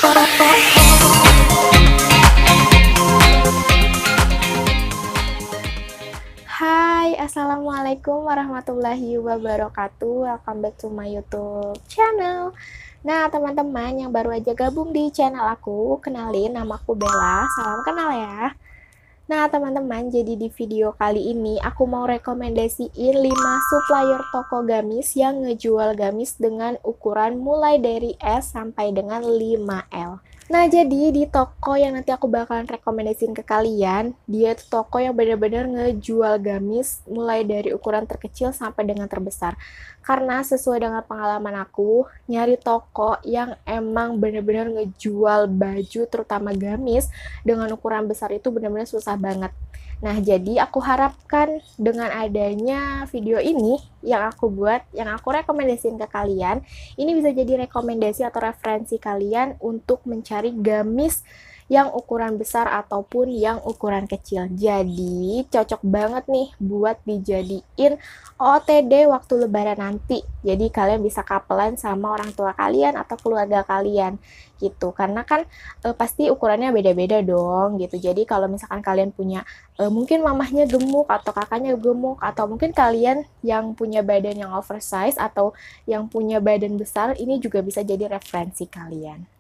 Hai, assalamualaikum warahmatullahi wabarakatuh. Welcome back to my YouTube channel. Nah, teman-teman yang baru aja gabung di channel aku, kenalin, nama aku Bella. Salam kenal ya. Nah, teman-teman, jadi di video kali ini aku mau rekomendasiin 5 supplier toko gamis yang ngejual gamis dengan ukuran mulai dari S sampai dengan 5L. Nah, jadi di toko yang nanti aku bakalan rekomendasiin ke kalian, dia itu toko yang benar-benar ngejual gamis mulai dari ukuran terkecil sampai dengan terbesar. Karena sesuai dengan pengalaman aku, nyari toko yang emang benar-benar ngejual baju, terutama gamis, dengan ukuran besar itu benar-benar susah banget. Nah, jadi aku harapkan dengan adanya video ini yang aku buat, yang aku rekomendasiin ke kalian, ini bisa jadi rekomendasi atau referensi kalian untuk mencari gamis yang ukuran besar ataupun yang ukuran kecil. Jadi, cocok banget nih buat dijadiin OOTD waktu lebaran nanti. Jadi, kalian bisa kapelan sama orang tua kalian atau keluarga kalian gitu. Karena kan pasti ukurannya beda-beda dong gitu. Jadi, kalau misalkan kalian punya mungkin mamahnya gemuk atau kakaknya gemuk atau mungkin kalian yang punya badan yang oversize atau yang punya badan besar, ini juga bisa jadi referensi kalian.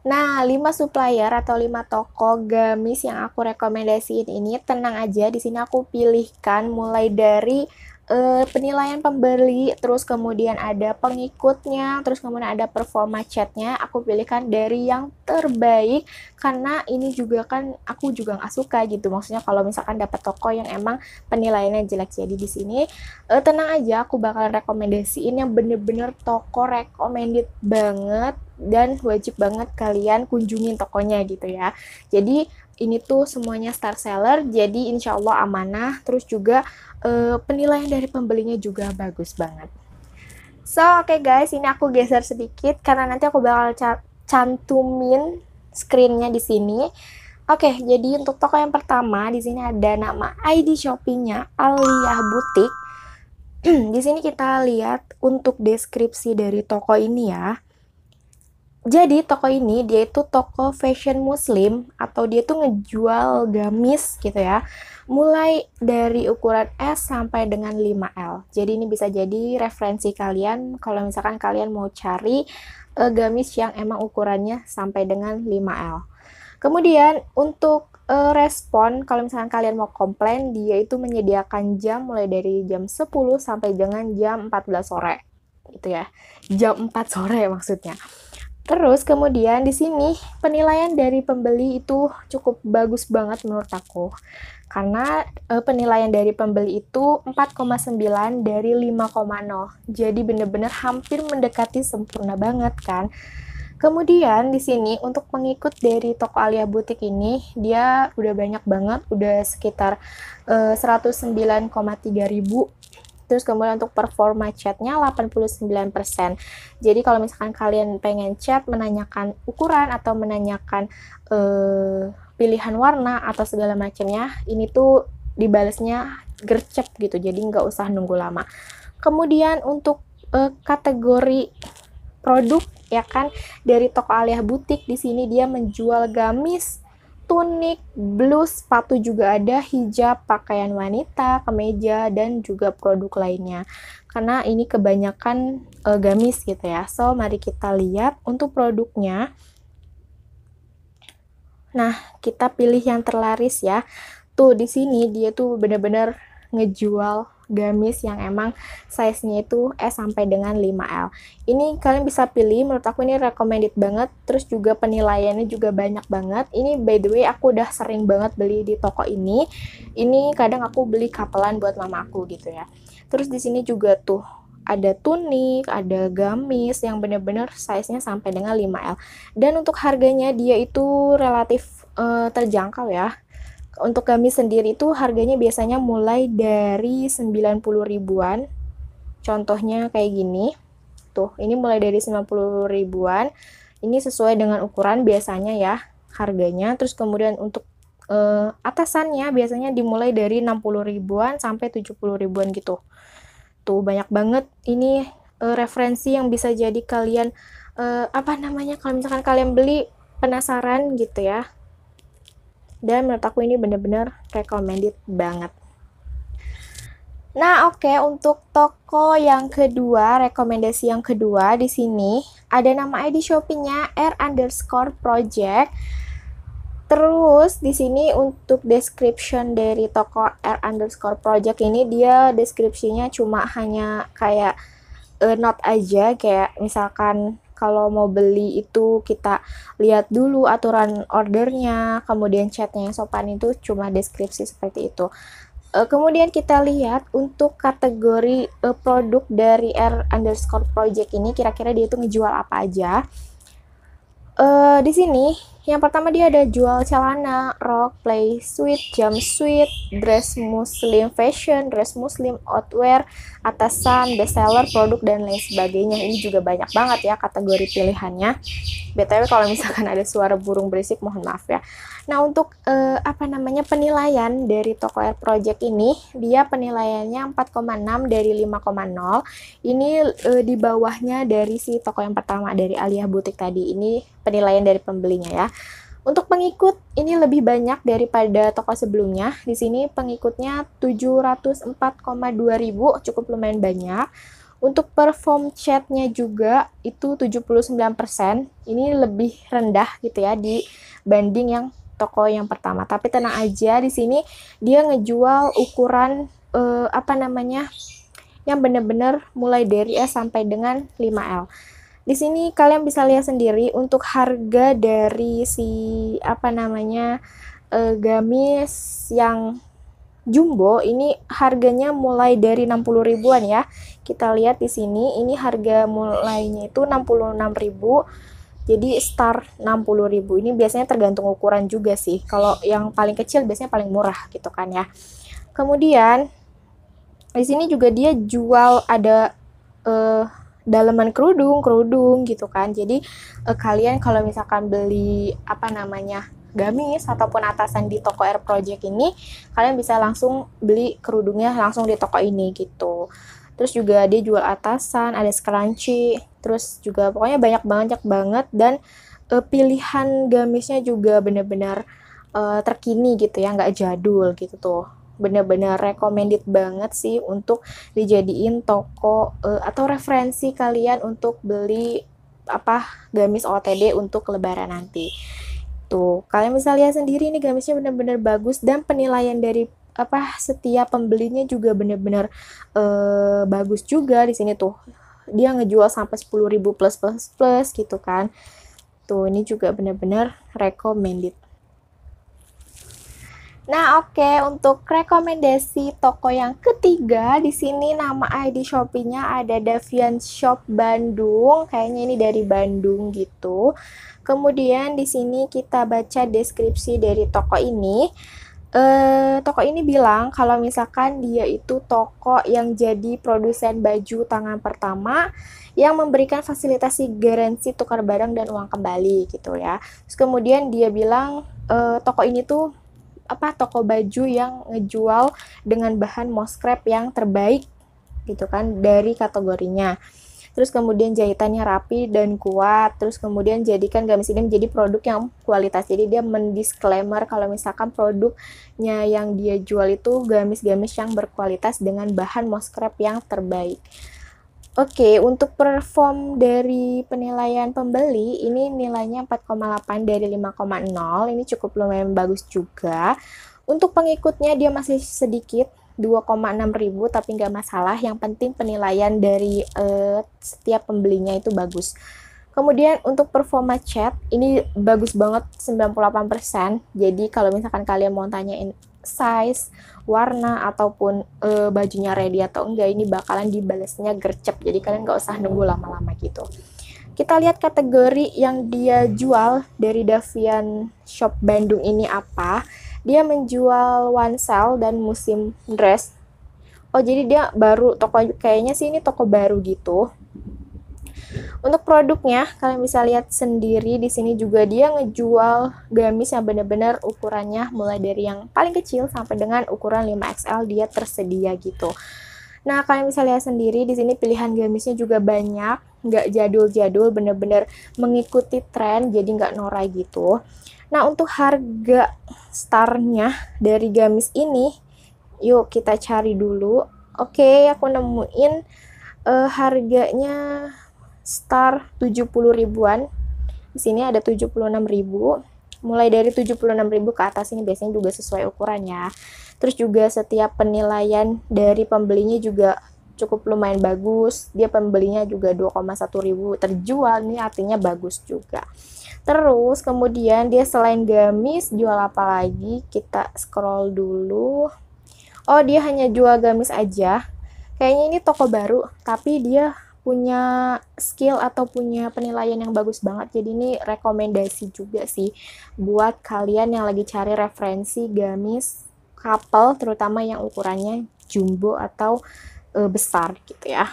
Nah, 5 supplier atau 5 toko gamis yang aku rekomendasiin ini, tenang aja, di sini aku pilihkan mulai dari penilaian pembeli, terus kemudian ada pengikutnya, terus kemudian ada performa chatnya. Aku pilihkan dari yang terbaik karena ini juga kan aku juga nggak suka gitu. Maksudnya kalau misalkan dapat toko yang emang penilaiannya jelek. Jadi di sini tenang aja, aku bakal rekomendasiin yang bener-bener toko recommended banget dan wajib banget kalian kunjungin tokonya gitu ya. Jadi ini tuh semuanya star seller, jadi insya Allah amanah, terus juga penilaian dari pembelinya juga bagus banget. So, oke guys, ini aku geser sedikit karena nanti aku bakal cantumin screennya di sini. Oke, jadi untuk toko yang pertama di sini ada nama ID Shopee-nya Aliyah Boutique. Di sini kita lihat untuk deskripsi dari toko ini ya. Jadi toko ini dia itu toko fashion muslim atau dia tuh ngejual gamis gitu ya. Mulai dari ukuran S sampai dengan 5L. Jadi ini bisa jadi referensi kalian kalau misalkan kalian mau cari gamis yang emang ukurannya sampai dengan 5L. Kemudian untuk respon kalau misalkan kalian mau komplain, dia itu menyediakan jam mulai dari jam 10 sampai dengan jam 14 sore. Gitu ya. Jam 4 sore maksudnya. Terus kemudian di sini penilaian dari pembeli itu cukup bagus banget menurut aku. Karena penilaian dari pembeli itu 4,9 dari 5,0. Jadi bener-bener hampir mendekati sempurna banget kan. Kemudian di sini untuk pengikut dari toko Aliyah Boutique ini dia udah banyak banget, udah sekitar 109,3 ribu. Terus kemudian untuk performa chatnya 89%. Jadi kalau misalkan kalian pengen chat, menanyakan ukuran atau menanyakan pilihan warna atau segala macamnya, ini tuh dibalesnya gercep gitu. Jadi nggak usah nunggu lama. Kemudian untuk kategori produk ya kan dari toko Aliyah Boutique, di sini dia menjual gamis, tunik, blus, sepatu juga ada, hijab, pakaian wanita, kemeja, dan juga produk lainnya. Karena ini kebanyakan gamis gitu ya. So, mari kita lihat untuk produknya. Nah, kita pilih yang terlaris ya. Tuh, di sini dia tuh bener-bener ngejual gamis yang emang size-nya itu S sampai dengan 5L. Ini kalian bisa pilih, menurut aku ini recommended banget, terus juga penilaiannya juga banyak banget. Ini by the way aku udah sering banget beli di toko ini. Ini kadang aku beli kapelan buat mama aku gitu ya. Terus di sini juga tuh ada tunik, ada gamis yang bener-bener size-nya sampai dengan 5L. Dan untuk harganya dia itu relatif terjangkau ya. Untuk gamis sendiri itu harganya biasanya mulai dari 90 ribuan. Contohnya kayak gini. Tuh, ini mulai dari 90 ribuan. Ini sesuai dengan ukuran biasanya ya harganya. Terus kemudian untuk atasannya biasanya dimulai dari 60 ribuan sampai 70 ribuan gitu. Tuh, banyak banget ini referensi yang bisa jadi kalian apa namanya, kalau misalkan kalian beli penasaran gitu ya. Dan menurut aku ini bener-bener recommended banget. Nah, oke, untuk toko yang kedua, rekomendasi yang kedua di sini ada nama ID Shopee-nya R_project. Terus di sini untuk description dari toko R_project ini, dia deskripsinya cuma hanya kayak note aja, kayak misalkan kalau mau beli itu kita lihat dulu aturan ordernya, kemudian chatnya yang sopan, itu cuma deskripsi seperti itu. Kemudian kita lihat untuk kategori produk dari R_project ini, kira-kira dia itu ngejual apa aja. Di sini yang pertama dia ada jual celana, rok, play suit, jumpsuit, dress muslim fashion, dress muslim outwear, atasan, bestseller, produk, dan lain sebagainya. Ini juga banyak banget ya kategori pilihannya. BTW kalau misalkan ada suara burung berisik mohon maaf ya. Nah, untuk apa namanya, penilaian dari toko R_project ini, dia penilaiannya 4,6 dari 5,0. Ini di bawahnya dari si toko yang pertama dari Aliyah Butik tadi. Ini penilaian dari pembelinya ya. Untuk pengikut ini lebih banyak daripada toko sebelumnya. Di sini pengikutnya 704,2 ribu, cukup lumayan banyak. Untuk perform chatnya juga itu 79%. Ini lebih rendah gitu ya dibanding yang toko yang pertama. Tapi tenang aja, di sini dia ngejual ukuran apa namanya, yang bener-bener mulai dari S sampai dengan 5L. Di sini kalian bisa lihat sendiri untuk harga dari si apa namanya gamis yang jumbo ini harganya mulai dari 60 ribuan ya. Kita lihat di sini, ini harga mulainya itu 66 ribu. Jadi start 60 ribu. Ini biasanya tergantung ukuran juga sih. Kalau yang paling kecil biasanya paling murah gitu kan ya. Kemudian di sini juga dia jual ada daleman kerudung gitu kan. Jadi kalian kalau misalkan beli apa namanya gamis ataupun atasan di toko R_project ini, kalian bisa langsung beli kerudungnya langsung di toko ini gitu. Terus juga dia jual atasan, ada scrunchie, terus juga pokoknya banyak banget, dan pilihan gamisnya juga benar-benar terkini gitu ya, nggak jadul gitu tuh. Benar-benar recommended banget sih untuk dijadiin toko atau referensi kalian untuk beli apa gamis OOTD untuk lebaran nanti. Tuh, kalian bisa lihat sendiri nih gamisnya benar-benar bagus, dan penilaian dari apa setiap pembelinya juga benar-benar bagus juga di sini tuh. Dia ngejual sampai 10.000 plus plus plus gitu kan. Tuh, ini juga benar-benar recommended. Nah, oke, untuk rekomendasi toko yang ketiga, di sini nama ID Shopee-nya ada Davian Shop Bandung. Kayaknya ini dari Bandung gitu. Kemudian di sini kita baca deskripsi dari toko ini. Toko ini bilang kalau misalkan dia itu toko yang jadi produsen baju tangan pertama yang memberikan fasilitas garansi tukar barang dan uang kembali gitu ya. Terus kemudian dia bilang toko ini tuh apa, toko baju yang ngejual dengan bahan moscrap yang terbaik gitu kan dari kategorinya. Terus kemudian jahitannya rapi dan kuat. Terus kemudian jadikan gamis ini menjadi produk yang kualitas. Jadi dia mendisklaimer kalau misalkan produknya yang dia jual itu gamis-gamis yang berkualitas dengan bahan moscrap yang terbaik. Oke, untuk perform dari penilaian pembeli, ini nilainya 4,8 dari 5,0. Ini cukup lumayan bagus juga. Untuk pengikutnya dia masih sedikit, 2,6 ribu, tapi nggak masalah. Yang penting penilaian dari setiap pembelinya itu bagus. Kemudian untuk performa chat, ini bagus banget, 98%. Jadi kalau misalkan kalian mau tanyain size, warna, ataupun bajunya ready atau enggak, ini bakalan dibalasnya gercep. Jadi kalian nggak usah nunggu lama-lama gitu. Kita lihat kategori yang dia jual dari Davian Shop Bandung ini apa. Dia menjual oneself dan musim dress. Oh, jadi dia baru toko, kayaknya sih ini toko baru gitu. Untuk produknya, kalian bisa lihat sendiri di sini juga dia ngejual gamis yang benar-benar ukurannya mulai dari yang paling kecil sampai dengan ukuran 5XL dia tersedia gitu. Nah, kalian bisa lihat sendiri di sini pilihan gamisnya juga banyak, nggak jadul-jadul, bener-bener mengikuti tren, jadi nggak norak gitu. Nah, untuk harga startnya dari gamis ini, yuk kita cari dulu. Oke, aku nemuin harganya start 70 ribuan. Di sini ada 76.000. Mulai dari 76.000 ke atas ini biasanya juga sesuai ukurannya. Terus juga setiap penilaian dari pembelinya juga cukup lumayan bagus. Dia pembelinya juga 2,1 ribu terjual, ini artinya bagus juga. Terus kemudian dia selain gamis jual apa lagi? Kita scroll dulu. Oh, dia hanya jual gamis aja. Kayaknya ini toko baru, tapi dia punya skill atau punya penilaian yang bagus banget. Jadi ini rekomendasi juga sih buat kalian yang lagi cari referensi gamis couple, terutama yang ukurannya jumbo atau besar gitu ya.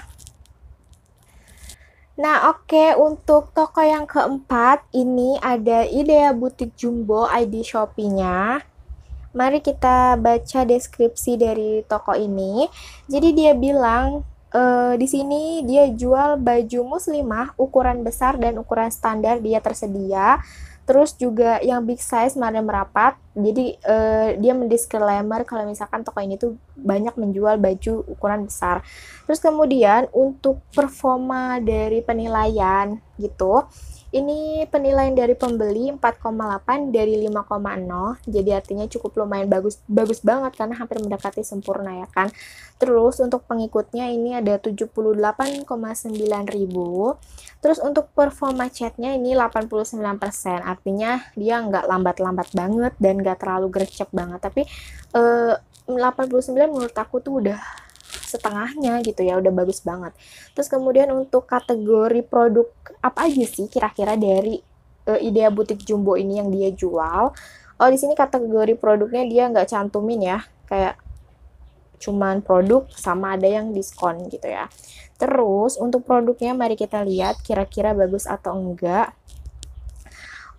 Nah, oke, untuk toko yang keempat ini ada Idea Butik Jumbo ID Shopee-nya. Mari kita baca deskripsi dari toko ini. Jadi dia bilang di sini dia jual baju muslimah ukuran besar dan ukuran standar dia tersedia. Terus juga yang big size mana merapat. Jadi dia mendisclaimer kalau misalkan toko ini tuh banyak menjual baju ukuran besar. Terus kemudian untuk performa dari penilaian gitu. Ini penilaian dari pembeli 4,8 dari 5,0. Jadi artinya cukup lumayan bagus banget karena hampir mendekati sempurna ya kan. Terus untuk pengikutnya ini ada 78,9 ribu. Terus untuk performa chatnya ini 89%. Artinya dia nggak lambat-lambat banget dan nggak terlalu gercep banget. Tapi 89 menurut aku tuh udah setengahnya gitu ya, udah bagus banget. Terus kemudian untuk kategori produk apa aja sih kira-kira dari Idea Butik Jumbo ini yang dia jual? Oh, di sini kategori produknya dia nggak cantumin ya, kayak cuman produk sama ada yang diskon gitu ya. Terus untuk produknya mari kita lihat kira-kira bagus atau enggak.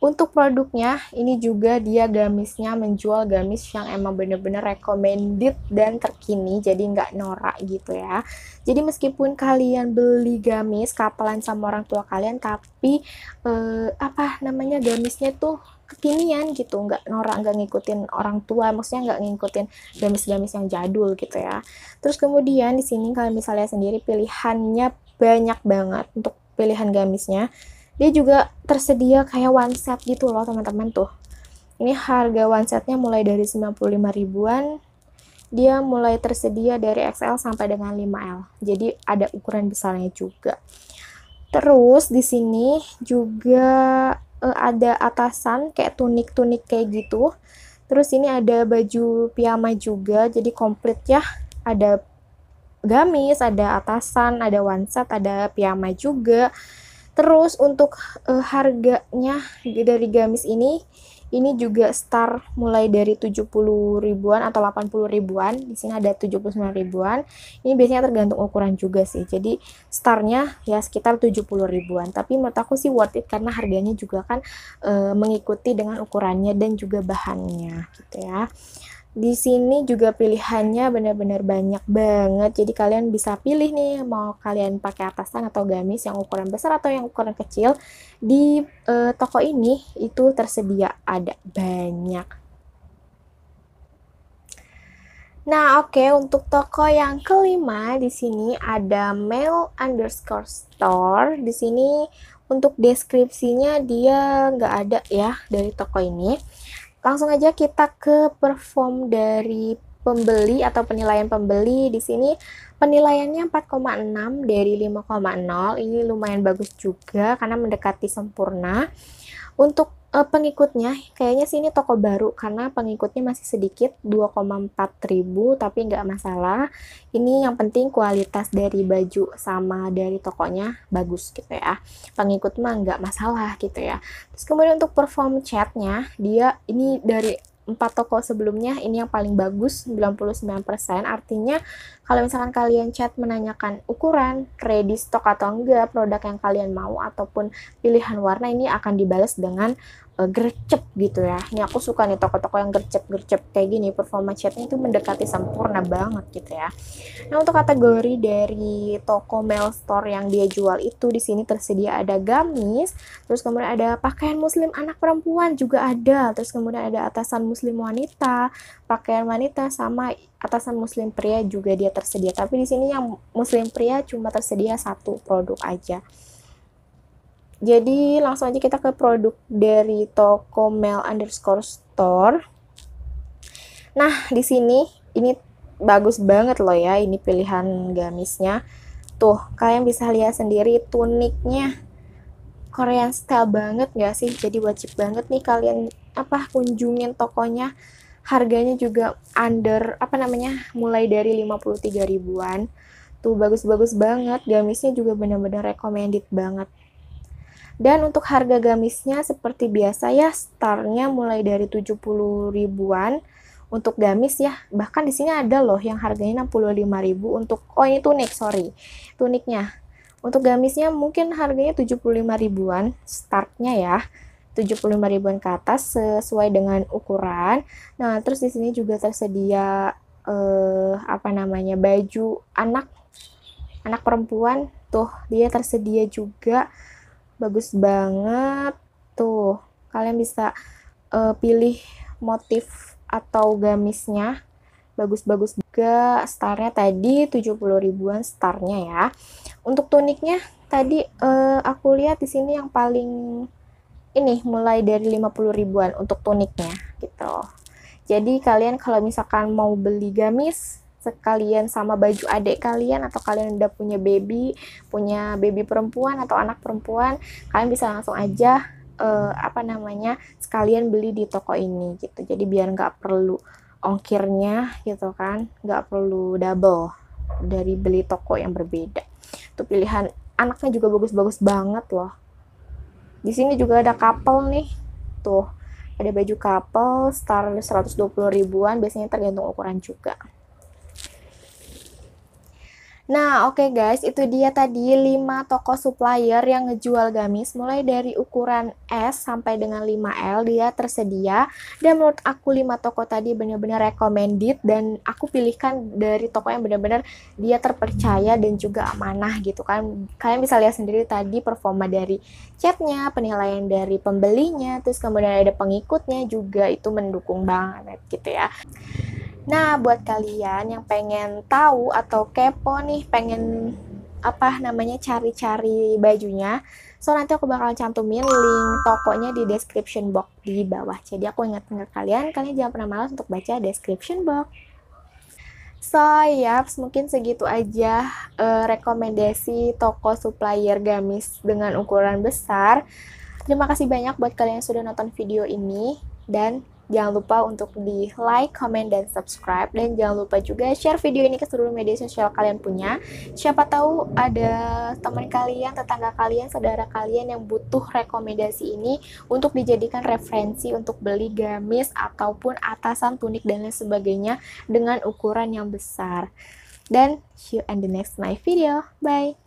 Untuk produknya, ini juga dia gamisnya menjual gamis yang emang bener-bener recommended dan terkini, jadi nggak norak gitu ya. Jadi meskipun kalian beli gamis kapelan sama orang tua kalian, tapi gamisnya tuh kekinian gitu, nggak norak, nggak ngikutin orang tua, maksudnya nggak ngikutin gamis-gamis yang jadul gitu ya. Terus kemudian di sini kalian bisa lihat sendiri pilihannya banyak banget untuk pilihan gamisnya. Dia juga tersedia kayak one set gitu loh teman-teman tuh. Ini harga one setnya mulai dari 95 ribuan. Dia mulai tersedia dari XL sampai dengan 5L. Jadi ada ukuran besarnya juga. Terus di sini juga ada atasan kayak tunik-tunik kayak gitu. Terus ini ada baju piyama juga, jadi komplit ya. Ada gamis, ada atasan, ada one set, ada piyama juga. Terus untuk harganya dari gamis ini juga start mulai dari 70 ribuan atau 80 ribuan. Di sini ada 79 ribuan. Ini biasanya tergantung ukuran juga sih. Jadi startnya ya sekitar 70 ribuan. Tapi menurut aku sih worth it karena harganya juga kan mengikuti dengan ukurannya dan juga bahannya gitu ya. Di sini juga pilihannya benar-benar banyak banget. Jadi kalian bisa pilih nih mau kalian pakai atasan atau gamis yang ukuran besar atau yang ukuran kecil. Di toko ini itu tersedia ada banyak. Nah, oke, untuk toko yang kelima di sini ada Mail_store. Di sini untuk deskripsinya dia nggak ada ya dari toko ini. Langsung aja kita ke perform dari pembeli atau penilaian pembeli. Di sini penilaiannya 4,6 dari 5,0. Ini lumayan bagus juga karena mendekati sempurna. Untuk pengikutnya, kayaknya sih ini toko baru karena pengikutnya masih sedikit, 2,4 ribu, tapi nggak masalah. Ini yang penting kualitas dari baju sama dari tokonya bagus gitu ya. Pengikut mah nggak masalah gitu ya. Terus kemudian untuk perform chatnya, dia ini dari 4 toko sebelumnya ini yang paling bagus 99%. Artinya kalau misalkan kalian chat menanyakan ukuran, ready stock atau enggak produk yang kalian mau ataupun pilihan warna, ini akan dibalas dengan gercep gitu ya. Ini aku suka nih toko-toko yang gercep-gercep kayak gini, performa catnya itu mendekati sempurna banget gitu ya. Nah, untuk kategori dari toko male store yang dia jual itu di sini tersedia ada gamis, terus kemudian ada pakaian muslim anak perempuan juga ada, terus kemudian ada atasan muslim wanita, pakaian wanita sama atasan muslim pria juga dia tersedia. Tapi di sini yang muslim pria cuma tersedia satu produk aja. Jadi langsung aja kita ke produk dari toko male_store. Nah, di sini ini bagus banget loh ya, ini pilihan gamisnya. Tuh, kalian bisa lihat sendiri tuniknya Korean style banget gak sih? Jadi wajib banget nih kalian kunjungin tokonya. Harganya juga mulai dari 53 ribuan. Tuh bagus-bagus banget, gamisnya juga benar-benar recommended banget. Dan untuk harga gamisnya seperti biasa ya, startnya mulai dari 70 ribuan untuk gamis ya. Bahkan di sini ada loh yang harganya 65.000 untuk ini tuniknya. Untuk gamisnya mungkin harganya 75 ribuan startnya ya. 75 ribuan ke atas sesuai dengan ukuran. Nah, terus di sini juga tersedia baju anak perempuan. Tuh, dia tersedia juga. Bagus banget. Tuh, kalian bisa pilih motif atau gamisnya. Bagus-bagus juga. Startnya tadi 70 ribuan startnya ya. Untuk tuniknya tadi aku lihat di sini yang paling ini mulai dari 50 ribuan untuk tuniknya gitu. Jadi kalian kalau misalkan mau beli gamis sekalian sama baju adik kalian, atau kalian udah punya baby perempuan atau anak perempuan, kalian bisa langsung aja sekalian beli di toko ini gitu. Jadi biar nggak perlu ongkirnya gitu kan, nggak perlu double dari beli toko yang berbeda. Tuh pilihan anaknya juga bagus-bagus banget loh. Di sini juga ada couple nih. Tuh, ada baju couple start 120 ribuan, biasanya tergantung ukuran juga. Nah, oke guys, itu dia tadi 5 toko supplier yang ngejual gamis mulai dari ukuran S sampai dengan 5L dia tersedia. Dan menurut aku 5 toko tadi benar-benar recommended dan aku pilihkan dari toko yang benar-benar dia terpercaya dan juga amanah gitu kan. Kalian bisa lihat sendiri tadi performa dari catnya, penilaian dari pembelinya, terus kemudian ada pengikutnya juga itu mendukung banget gitu ya. Nah, buat kalian yang pengen tahu atau kepo nih, pengen cari-cari bajunya, so nanti aku bakal cantumin link tokonya di description box di bawah. Jadi aku ingatkan ke kalian jangan pernah malas untuk baca description box. So, yaps, mungkin segitu aja rekomendasi toko supplier gamis dengan ukuran besar. Terima kasih banyak buat kalian yang sudah nonton video ini, dan jangan lupa untuk di like, comment, dan subscribe. Dan jangan lupa juga share video ini ke seluruh media sosial kalian punya. Siapa tahu ada teman kalian, tetangga kalian, saudara kalian yang butuh rekomendasi ini untuk dijadikan referensi untuk beli gamis ataupun atasan, tunik, dan lain sebagainya dengan ukuran yang besar. Dan see you in the next my video. Bye!